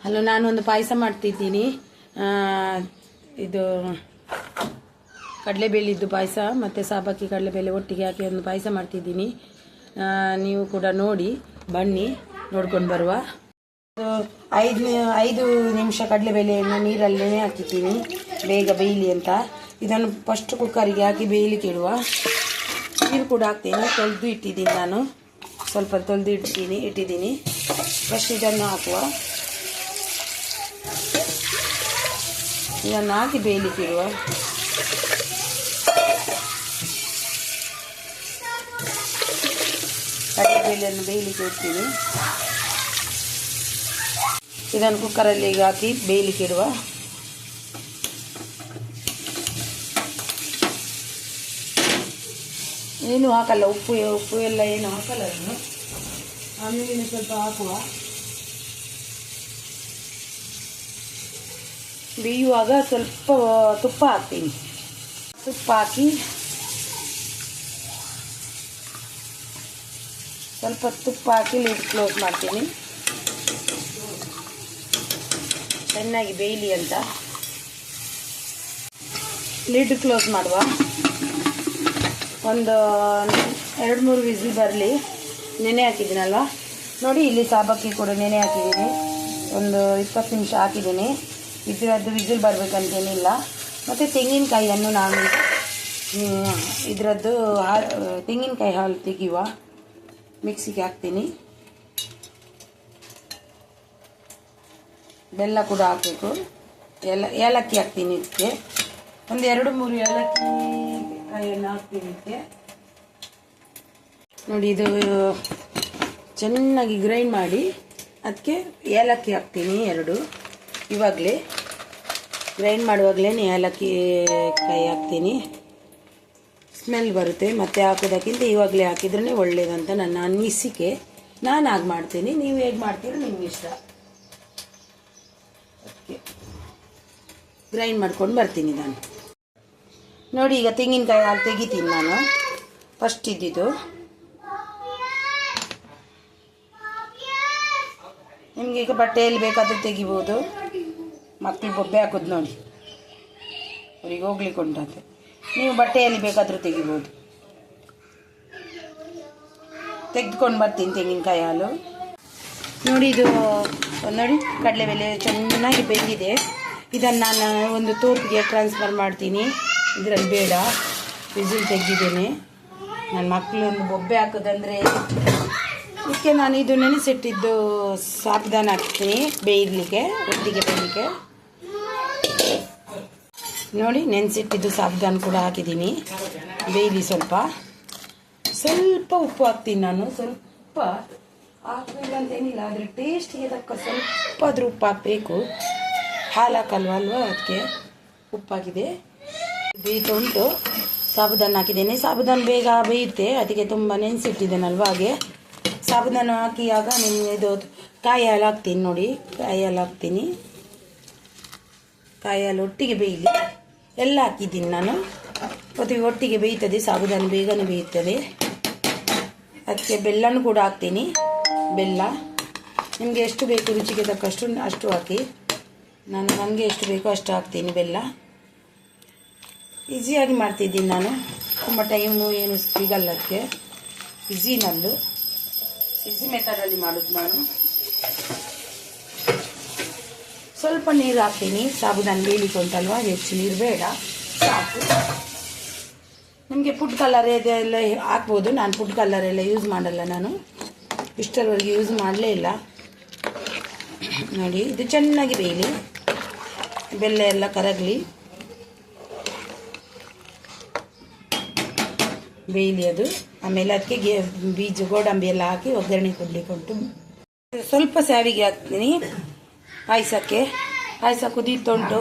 Hello, ನಾನೊಂದು ಪಾಯಸ ಮಾಡ್ತಿದ್ದೀನಿ. ಇದು ಕಡಲೆಬೇಳಿದ್ದು ಪಾಯಸ ಮತ್ತು ಸಾಬಕ್ಕಿ ಕಡಲೆಬೇಳೆ ಒಟ್ಟಿಗೆ ಹಾಕಿ ಒಂದು ಪಾಯಸ ಮಾಡ್ತಿದ್ದೀನಿ. ನೀವು ಕೂಡ ನೋಡಿ ಬನ್ನಿ, ನೋಡ್ಕೊಂಡು ಬರುವ. 5 ನಿಮಿಷ ಕಡಲೆಬೇಳೆಯನ್ನು ನೀರಲ್ಲಿ ನೆನೆ ಹಾಕಿದ್ದೀನಿ ಬೇಗ ಬೇಯಲಿ ಅಂತ. ಇದನ್ನು ಫಸ್ಟ್ ಕುಕ್ಕರಿಗೆ ಹಾಕಿ ಬೇಯಲಿಕ್ಕೆ ಇಡುವ. ನೀರು ಕೂಡ ಹಾಕ್ತೀನಿ. ತೊಳೆದು ಇಟ್ಟಿದ್ದೀನಿ, ನಾನು ಸ್ವಲ್ಪ ತೊಳೆದು ಇಟ್ಟಿದ್ದೀನಿ. ಫಸ್ಟ್ ಇದನ್ನು ಹಾಕುವ. ಇದನ್ನು ಹಾಕಿ ಬೇಯಲಿಕ್ಕೆ ಇಡುವ. ಕಡಲೆಬೇಳೆಯನ್ನು ಬೇಯಲಿಕ್ಕೆ ಇಡ್ತೀನಿ. ಇದನ್ನು ಕುಕ್ಕರಲ್ಲಿ ಹಾಕಿ ಬೇಯಲಿಕ್ಕೆ ಇಡುವ. ಏನು ಹಾಕಲ್ಲ, ಉಪ್ಪು ಎಲ್ಲ ಏನು ಹಾಕಲ್ಲ. ಅದನ್ನು ಆಮೇಲೆ ಸ್ವಲ್ಪ ಹಾಕುವ. ಬೇಯುವಾಗ ಸ್ವಲ್ಪ ತುಪ್ಪ ಹಾಕ್ತೀನಿ. ತುಪ್ಪ ಹಾಕಿ ಸ್ವಲ್ಪ ತುಪ್ಪ ಹಾಕಿ ಲಿಡ್ ಕ್ಲೋಸ್ ಮಾಡ್ತೀನಿ, ಚೆನ್ನಾಗಿ ಬೇಯಲಿ ಅಂತ. ಲಿಡ್ ಕ್ಲೋಸ್ ಮಾಡುವ. ಒಂದು 2-3 ವಿಸಿಲ್ ಬರಲಿ. ನೆನೆ ಹಾಕಿದ್ದೀನಲ್ವ ನೋಡಿ, ಇಲ್ಲಿ ಸಾಬಕ್ಕಿ ಕೂಡ ನೆನೆ ಹಾಕಿದ್ದೀನಿ. ಒಂದು 20 ನಿಮಿಷ ಹಾಕಿದ್ದೀನಿ. ಇದರದ್ದು ವಿಸಿಲ್ ಬರಬೇಕಂತೇನಿಲ್ಲ. ಮತ್ತು ತೆಂಗಿನಕಾಯಿಯನ್ನು ನಾನು ಇದರದ್ದು ತೆಂಗಿನಕಾಯಿ ಹಾಲು ತೆಗೆಯುವ. ಮಿಕ್ಸಿಗೆ ಹಾಕ್ತೀನಿ. ಬೆಲ್ಲ ಕೂಡ ಹಾಕಬೇಕು. ಏಲಕ್ಕಿ ಹಾಕ್ತೀನಿ. ಇದಕ್ಕೆ ಒಂದು 2-3 ಏಲಕ್ಕಿ ಕಾಯನ್ನು ಹಾಕ್ತೀನಿ. ಇದಕ್ಕೆ ನೋಡಿ, ಇದು ಚೆನ್ನಾಗಿ ಗ್ರೈಂಡ್ ಮಾಡಿ ಅದಕ್ಕೆ ಏಲಕ್ಕಿ ಹಾಕ್ತೀನಿ 2. ಇವಾಗಲೇ ಗ್ರೈಂಡ್ ಮಾಡುವಾಗಲೇ ಏಲಕ್ಕಿ ಕಾಯಿ ಹಾಕ್ತೀನಿ. ಸ್ಮೆಲ್ ಬರುತ್ತೆ. ಮತ್ತೆ ಹಾಕೋದಕ್ಕಿಂತ ಇವಾಗಲೇ ಹಾಕಿದ್ರೇ ಒಳ್ಳೇದಂತ ನನ್ನ ಅನಿಸಿಕೆ. ನಾನು ಹಾಗೆ ಮಾಡ್ತೀನಿ. ನೀವು ಹೇಗೆ ಮಾಡ್ತೀರೋ ನಿಮ್ಗೆ ಇಷ್ಟ. ಅದಕ್ಕೆ ಗ್ರೈಂಡ್ ಮಾಡ್ಕೊಂಡು ಬರ್ತೀನಿ ನಾನು. ನೋಡಿ, ಈಗ ತೆಂಗಿನಕಾಯಿ ಹಾಲು ತೆಗಿತೀನಿ ನಾನು. ಫಸ್ಟ್ ಇದ್ದಿದ್ದು ನಿಮಗೆ ಈಗ ಬಟ್ಟೆಯಲ್ಲಿ ಬೇಕಾದರೂ ತೆಗಿಬೋದು. ಮಕ್ಕಳು ಬೊಬ್ಬೆ ಹಾಕೋದು ನೋಡಿ, ಅವ್ರಿಗೆ ಹೋಗ್ಲಿಕ್ಕೆ ಉಂಟಂತೆ. ನೀವು ಬಟ್ಟೆಯಲ್ಲಿ ಬೇಕಾದರೂ ತೆಗಿಬೋದು. ತೆಗೆದುಕೊಂಡು ಬರ್ತೀನಿ ತೆಂಗಿನಕಾಯಿ ಹಾಲು. ನೋಡಿ, ಇದು ನೋಡಿ ಕಡಲೆಬೇಳೆ ಚೆನ್ನಾಗಿ ಬೆಂದಿದೆ. ಇದನ್ನು ನಾನು ಒಂದು ತೋಪಿಗೆ ಟ್ರಾನ್ಸ್ಫರ್ ಮಾಡ್ತೀನಿ. ಇದರಲ್ಲಿ ಬೇಡ, ವಿಸಿಲ್ ತೆಗೆದಿದ್ದೇನೆ. ನನ್ನ ಮಕ್ಕಳೊಂದು ಬೊಬ್ಬೆ ಹಾಕೋದಂದರೆ ಇದಕ್ಕೆ ನಾನು ಇದು ನೆನೆಸಿಟ್ಟಿದ್ದು ಸಾಬುದಾನ ಹಾಕ್ತೀನಿ ಬೇಯಲಿಕ್ಕೆ, ಒಟ್ಟಿಗೆ ಬೇಯಲಿಕ್ಕೆ. ನೋಡಿ, ನೆನೆಸಿಟ್ಟಿದ್ದು ಸಾಬುದಾನ ಕೂಡ ಹಾಕಿದ್ದೀನಿ. ಬೇಯಲಿ. ಸ್ವಲ್ಪ ಉಪ್ಪು ಹಾಕ್ತೀನಿ ನಾನು. ಸ್ವಲ್ಪ ಹಾಕಬೇಕು ಅಂತೇನಿಲ್ಲ, ಆದರೆ ಟೇಸ್ಟಿಗೆ ತಕ್ಕ ಸ್ವಲ್ಪ ಆದರೂ ಉಪ್ಪು ಹಾಕಬೇಕು. ಹಾಲು ಹಾಕಲ್ವ ಅಲ್ವಾ, ಅದಕ್ಕೆ ಉಪ್ಪಾಗಿದೆ. ಬೇಯ್ತಾ ಉಂಟು. ಸಾಬುದಾನ ಹಾಕಿದ್ದೇನೆ. ಸಾಬುದಾನ ಬೇಗ ಬೇಯುತ್ತೆ, ಅದಕ್ಕೆ ತುಂಬ ನೆನೆಸಿಟ್ಟಿದ್ದೇನಲ್ವ. ಹಾಗೆ ಸಾಬುದಾನ ಹಾಕಿಯಾಗ ನಿಮಗೆ ಇದು ಕಾಯಿ ಹಾಲು ಹಾಕ್ತೀನಿ. ನೋಡಿ, ಕಾಯಿ ಹಾಲು ಹಾಕ್ತೀನಿ. ಕಾಯಿ ಹಾಲು ಒಟ್ಟಿಗೆ ಬೇಯಲಿ. ಎಲ್ಲ ಹಾಕಿದ್ದೀನಿ ನಾನು. ಒಟ್ಟಿಗೆ ಬೇಯ್ತದೆ. ಸಾಬುದಾನ ಬೇಗನೆ ಬೇಯುತ್ತದೆ. ಅದಕ್ಕೆ ಬೆಲ್ಲನೂ ಕೂಡ ಹಾಕ್ತೀನಿ. ಬೆಲ್ಲ ನಿಮಗೆ ಎಷ್ಟು ಬೇಕು, ರುಚಿಗೆ ತಕ್ಕಷ್ಟು ಅಷ್ಟು ಹಾಕಿ. ನನಗೆ ಎಷ್ಟು ಬೇಕೋ ಅಷ್ಟು ಹಾಕ್ತೀನಿ ಬೆಲ್ಲ. ಈಸಿಯಾಗಿ ಮಾಡ್ತಿದ್ದೀನಿ ನಾನು. ತುಂಬ ಟೈಮು ಏನು ಸಿಗಲ್ಲ ಅದಕ್ಕೆ. ಈಸಿ ಮೆಥಡಲ್ಲಿ ಮಾಡೋದು ನಾನು. ಸ್ವಲ್ಪ ನೀರು ಹಾಕ್ತೀನಿ. ಸಾಬುದಾನ ಬೇಯಲಿಕ್ಕೆ ಉಂಟಲ್ವ, ಹೆಚ್ಚು ನೀರು ಬೇಡ, ಸಾಕು. ನಿಮಗೆ ಫುಡ್ ಕಲರ್ ಇದೆಲ್ಲ ಹಾಕ್ಬೋದು. ನಾನು ಫುಡ್ ಕಲರ್ ಎಲ್ಲ ಯೂಸ್ ಮಾಡಲ್ಲ. ನಾನು ಇಷ್ಟರವರೆಗೆ ಯೂಸ್ ಮಾಡಲೇ ಇಲ್ಲ. ನೋಡಿ, ಇದು ಚೆನ್ನಾಗಿ ಬೇಯಲಿ. ಬೆಲ್ಲ ಎಲ್ಲ ಕರಗಲಿ, ಬೇಯಲಿ ಅದು. ಆಮೇಲೆ ಅದಕ್ಕೆ ಬೀಜ ಗೋಡಂಬಿ ಎಲ್ಲ ಹಾಕಿ ಒಗ್ಗರಣೆ ಕೊಡಲಿಕ್ಕೆ ಉಂಟು. ಸ್ವಲ್ಪ ಸಾವಿಗೆ ಹಾಕ್ತೀನಿ ಪಾಯಸಕ್ಕೆ. ಪಾಯಸ ಕುದೀತುಂಟು.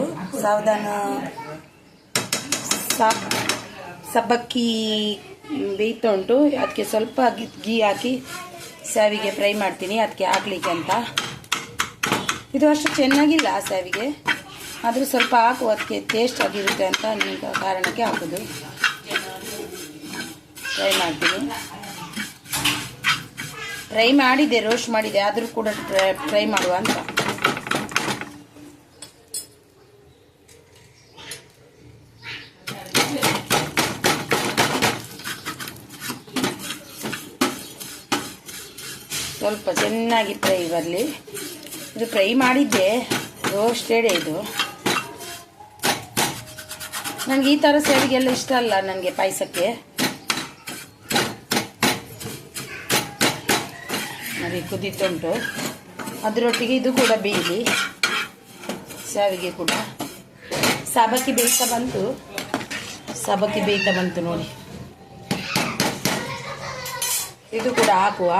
ಸಬ್ಬಕ್ಕಿ ಬೇಯ್ತಾ ಉಂಟು. ಅದಕ್ಕೆ ಸ್ವಲ್ಪ ಗೀ ಹಾಕಿ ಸಾವಿಗೆ ಫ್ರೈ ಮಾಡ್ತೀನಿ, ಅದಕ್ಕೆ ಹಾಕ್ಲಿಕ್ಕೆ ಅಂತ. ಇದು ಅಷ್ಟು ಚೆನ್ನಾಗಿಲ್ಲ ಸಾವಿಗೆ, ಆದರೂ ಸ್ವಲ್ಪ ಹಾಕುವ, ಅದಕ್ಕೆ ಟೇಸ್ಟ್ ಆಗಿರುತ್ತೆ ಅಂತ ಕಾರಣಕ್ಕೆ ಹಾಕೋದು. ಫ್ರೈ ಮಾಡ್ತೀನಿ. ಫ್ರೈ ಮಾಡಿದೆ, ರೋಸ್ಟ್ ಮಾಡಿದೆ, ಆದರೂ ಕೂಡ ಫ್ರೈ ಮಾಡುವ ಅಂತ. ಸ್ವಲ್ಪ ಚೆನ್ನಾಗಿ ಫ್ರೈ ಬರಲಿ. ಇದು ಫ್ರೈ ಮಾಡಿದ್ದೆ, ರೋಸ್ಟೆಡ್ ಇದು. ನನಗೆ ಈ ಥರ ಸೇವಿಗೆಲ್ಲ ಇಷ್ಟ ಅಲ್ಲ ನನಗೆ ಪಾಯಸಕ್ಕೆ. ನೋಡಿ ಕುದೀತುಂಟು, ಅದರೊಟ್ಟಿಗೆ ಇದು ಕೂಡ ಬೇಯಲಿ, ಶಾವಿಗೆ ಕೂಡ. ಸಬಕ್ಕಿ ಬೇಯ್ತಾ ಬಂತು ನೋಡಿ. ಇದು ಕೂಡ ಹಾಕುವ.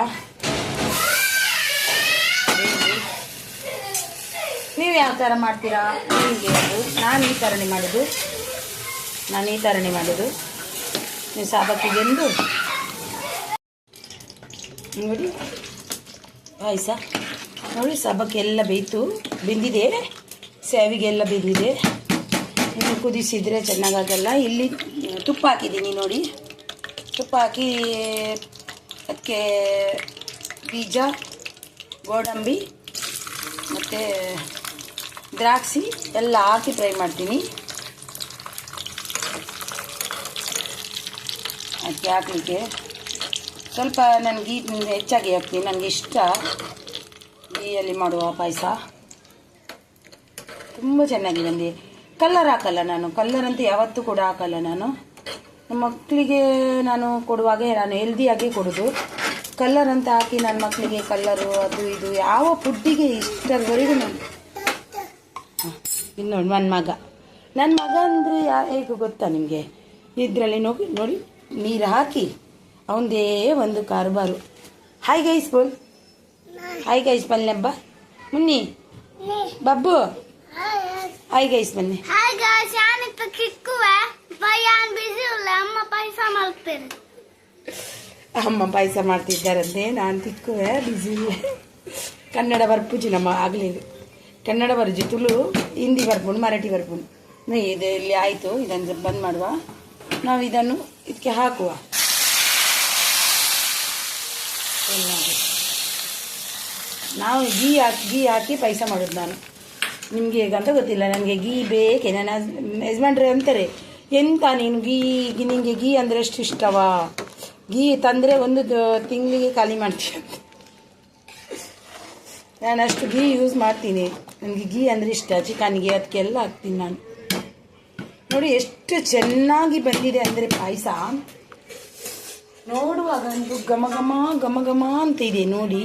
ನೀವು ಯಾವ ಥರ ಮಾಡ್ತೀರಾ ನಿಮಗೆ ಅದು. ನಾನು ಈ ಥರನೇ ಮಾಡೋದು. ನೀವು ಸಬಕ್ಕಿಗೆಂದು ನೋಡಿ ಪಾಯಸ ನೋಡಿ. ಸಬಕ್ಕಿ ಎಲ್ಲ ಬೆಂದಿದೆ, ಶಾವಿಗೆ ಎಲ್ಲ ಬೆಂದಿದೆ. ಇನ್ನು ಕುದಿಸಿದರೆ ಚೆನ್ನಾಗಾಗಲ್ಲ. ಇಲ್ಲಿ ತುಪ್ಪ ಹಾಕಿದ್ದೀನಿ ನೋಡಿ. ತುಪ್ಪ ಹಾಕಿ ಅದಕ್ಕೆ ಬೀಜ, ಗೋಡಂಬಿ ಮತ್ತು ದ್ರಾಕ್ಷಿ ಎಲ್ಲ ಹಾಕಿ ಫ್ರೈ ಮಾಡ್ತೀನಿ. ಅದಕ್ಕೆ ಹಾಕಲಿಕ್ಕೆ ಸ್ವಲ್ಪ ನಾನು ಗೀ ಹೆಚ್ಚಾಗಿ ಹಾಕ್ತೀನಿ. ನನಗೆ ಇಷ್ಟ ಗೀಯಲ್ಲಿ ಮಾಡುವ ಪಾಯಸ. ತುಂಬ ಚೆನ್ನಾಗಿ ಬಂದಿದೆ. ಕಲ್ಲರ್ ಹಾಕಲ್ಲ ನಾನು, ಕಲ್ಲರ್ ಅಂತ ಯಾವತ್ತೂ ಕೂಡ ಹಾಕಲ್ಲ ನಾನು. ನಮ್ಮ ಮಕ್ಕಳಿಗೆ ನಾನು ಕೊಡುವಾಗ ನಾನು ಹೆಲ್ದಿಯಾಗೇ ಕೊಡೋದು. ಕಲ್ಲರ್ ಅಂತ ಹಾಕಿ ನನ್ನ ಮಕ್ಕಳಿಗೆ ಕಲ್ಲರು ಅದು ಇದು ಯಾವ ಫುಡ್ಡಿಗೆ ಇಷ್ಟರವರೆಗೂ ನಾನು. ಇನ್ನು ನೋಡಿ ನನ್ನ ಮಗ ಅಂದರೆ ಹೇಗೆ ಗೊತ್ತಾ ನಿಮಗೆ, ಇದರಲ್ಲಿ ನೋಡಿ ನೀರು ಹಾಕಿ ಅವನದೇ ಒಂದು ಕಾರ್ಬಾರು. ಹಾಯ್ ಗೈಸ್ ಬೋಲ್, ಹಾಯ್ ಗೈಸ್ ಬಲ್ಲೆಬ್ಬ ಮುನ್ನಿ ಬಬ್ಬು, ಹಾಯ್ ಗೈಸ್ ಬನ್ನಿ. ಅಮ್ಮ ಪಾಯಸ ಮಾಡ್ತಿದ್ದಾರಂತೆ, ನಾನು ತಿಕ್ಕುವೆ ಬಿಸಿ. ಕನ್ನಡ ಬರ್ಪುಜಿ ನಮ್ಮ ಆಗಲಿ, ಕನ್ನಡ ಬರ್ಜಿ, ತುಳು, ಹಿಂದಿ ಬರ್ಪುಂಡು, ಮರಾಠಿ ಬರ್ಪುಂಡು. ಇದು ಇಲ್ಲಿ ಆಯಿತು. ಇದನ್ನು ಬಂದ್ ಮಾಡುವ. ನಾವು ಇದನ್ನು ಇದಕ್ಕೆ ಹಾಕುವ. ನಾವು ಗೀ ಹಾಕಿ ಪಾಯಸ ಮಾಡೋದು ನಾನು. ನಿಮಗೆ ಹೇಗಂತ ಗೊತ್ತಿಲ್ಲ, ನನಗೆ ಗೀ ಬೇಕೆ. ನನ್ನ ಯಜಮಾನ್ರೆ ಅಂತಾರೆ, ಎಂತ ನೀನು ನಿನಗೆ ಗೀ ಅಂದರೆ ಎಷ್ಟು ಇಷ್ಟವಾ, ಗೀ ತಂದರೆ ಒಂದು ತಿಂಗಳಿಗೆ ಖಾಲಿ ಮಾಡ್ತೀನಿ ಅಂತ. ನಾನು ಅಷ್ಟು ಗೀ ಯೂಸ್ ಮಾಡ್ತೀನಿ. ನನಗೆ ಗೀ ಅಂದರೆ ಇಷ್ಟ. ಚಿಕನ್ಗೆ ಅದಕ್ಕೆಲ್ಲ ಹಾಕ್ತೀನಿ ನಾನು. ನೋಡಿ ಎಷ್ಟು ಚೆನ್ನಾಗಿ ಬಂದಿದೆ ಅಂದರೆ ಪಾಯಸ. ನೋಡುವಾಗ ಒಂದು ಘಮ ಘಮ ಅಂತ ಇದೆ ನೋಡಿ.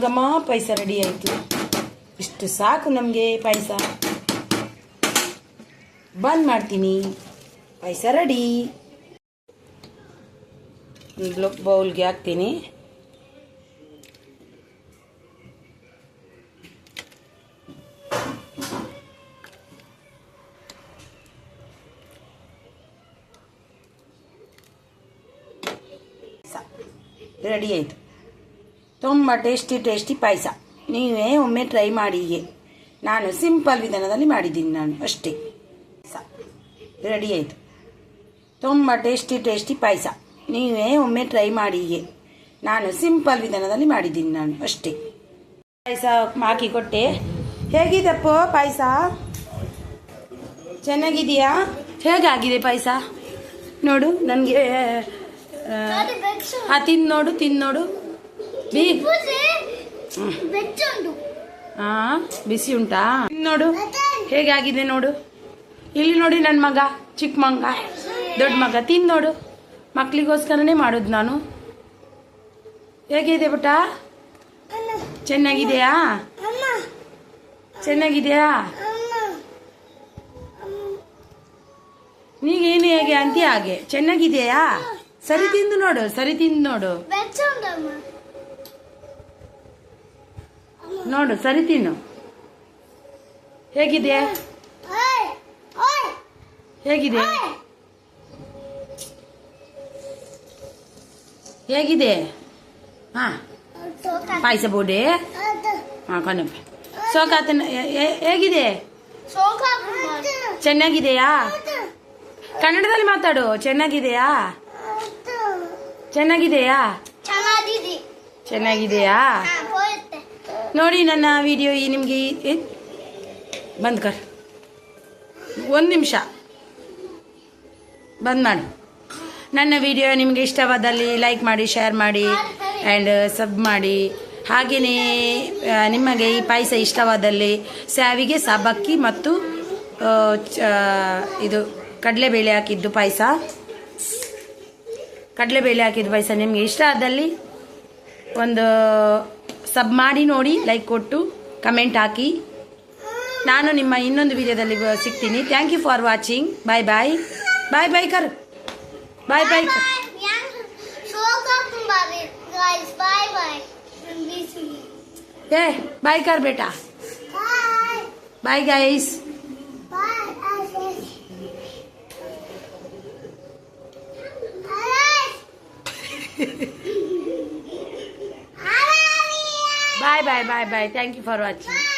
ಘಮ ಪಾಯಸ ರೆಡಿ ಆಯಿತು. ಇಷ್ಟು ಸಾಕು ನಮಗೆ ಪಾಯಸ. ಬಂದ್ ಮಾಡ್ತೀನಿ. ಪಾಯಸ ರೆಡಿ. ಒಂದು ಬೌಲ್ಗೆ ಹಾಕ್ತೀನಿ. ರೆಡಿ ಆಯಿತು. ತುಂಬ ಟೇಸ್ಟಿ ಪಾಯಸ. ನೀವೇ ಒಮ್ಮೆ ಟ್ರೈ ಮಾಡಿ. ಹೀಗೆ ನಾನು ಸಿಂಪಲ್ ವಿಧಾನದಲ್ಲಿ ಮಾಡಿದ್ದೀನಿ ನಾನು ಅಷ್ಟೇ. ರೆಡಿ ಆಯಿತು. ತುಂಬ ಟೇಸ್ಟಿ ಪಾಯಸ. ನೀವೇ ಒಮ್ಮೆ ಟ್ರೈ ಮಾಡಿ. ಹೀಗೆ ನಾನು ಸಿಂಪಲ್ ವಿಧಾನದಲ್ಲಿ ಮಾಡಿದ್ದೀನಿ ನಾನು ಅಷ್ಟೇ. ಪಾಯಸ ಹಾಕಿ ಕೊಟ್ಟೆ. ಹೇಗಿದಪ್ಪೋ ಪಾಯಸ? ಚೆನ್ನಾಗಿದೆಯಾ? ಹೇಗಾಗಿದೆ ಪಾಯಸ? ನೋಡು ನನಗೆ ತಿನ್ನೋಡು ಬಿಸಿ ಉಂಟಾ? ನೋಡು ಹೇಗಾಗಿದೆ ನೋಡು. ಇಲ್ಲಿ ನೋಡಿ ನನ್ನ ಮಗ, ಚಿಕ್ಕ ಮಗ, ದೊಡ್ಡ ಮಗ ತಿನ್ನೋಡು. ಮಕ್ಕಳಿಗೋಸ್ಕರನೇ ಮಾಡೋದು ನಾನು. ಹೇಗಿದೆ ಪುಟ್ಟ? ಚೆನ್ನಾಗಿದೆಯಾ? ನೀಗೇನು ಹೇಗೆ ಅಂತೀಯ ಹಾಗೆ. ಚೆನ್ನಾಗಿದೆಯಾ? ಸರಿ ತಿಂದು ನೋಡು. ನೋಡು ಸರಿ ತಿನ್ನು. ಹೇಗಿದೆ? ಹಾ ಪಾಯಸ ಬೋಡೆ. ಹಾ ಕಣಪ್ಪ ಸೋಕಾತನ ಹೇಗಿದೆ? ಚೆನ್ನಾಗಿದೆಯಾ? ಕನ್ನಡದಲ್ಲಿ ಮಾತಾಡು. ಚೆನ್ನಾಗಿದೆಯಾ? ನೋಡಿ ನನ್ನ ವಿಡಿಯೋ ನಿಮಗೆ ಬಂದ್ ಕರ್. 1 ನಿಮಿಷ ಬಂದ್ ಮಾಡು. ನನ್ನ ವಿಡಿಯೋ ನಿಮಗೆ ಇಷ್ಟವಾದಲ್ಲಿ ಲೈಕ್ ಮಾಡಿ, ಶೇರ್ ಮಾಡಿ ಆ್ಯಂಡ್ ಸಬ್ ಮಾಡಿ. ಹಾಗೆಯೇ ನಿಮಗೆ ಈ ಪಾಯಸ ಇಷ್ಟವಾದಲ್ಲಿ ಸ್ಯಾವಿಗೆ ಸಬ್ಬಕ್ಕಿ ಮತ್ತು ಇದು ಕಡಲೆಬೇಳೆ ಹಾಕಿದ್ದು ಪಾಯಸ ನಿಮಗೆ ಇಷ್ಟ ಆದಲ್ಲಿ ಒಂದು ಸಬ್ ಮಾಡಿ ನೋಡಿ, ಲೈಕ್ ಕೊಟ್ಟು ಕಮೆಂಟ್ ಹಾಕಿ. ನಾನು ನಿಮ್ಮ ಇನ್ನೊಂದು ವಿಡಿಯೋದಲ್ಲಿ ಸಿಗ್ತೀನಿ. Thank you for watching. Bye bye bye bye ಕರ್ ಬಾಯ್ ಬಾಯ್ ए बाय कर बेटा. Bye guys. Bye bye bye bye. Thank you for watching.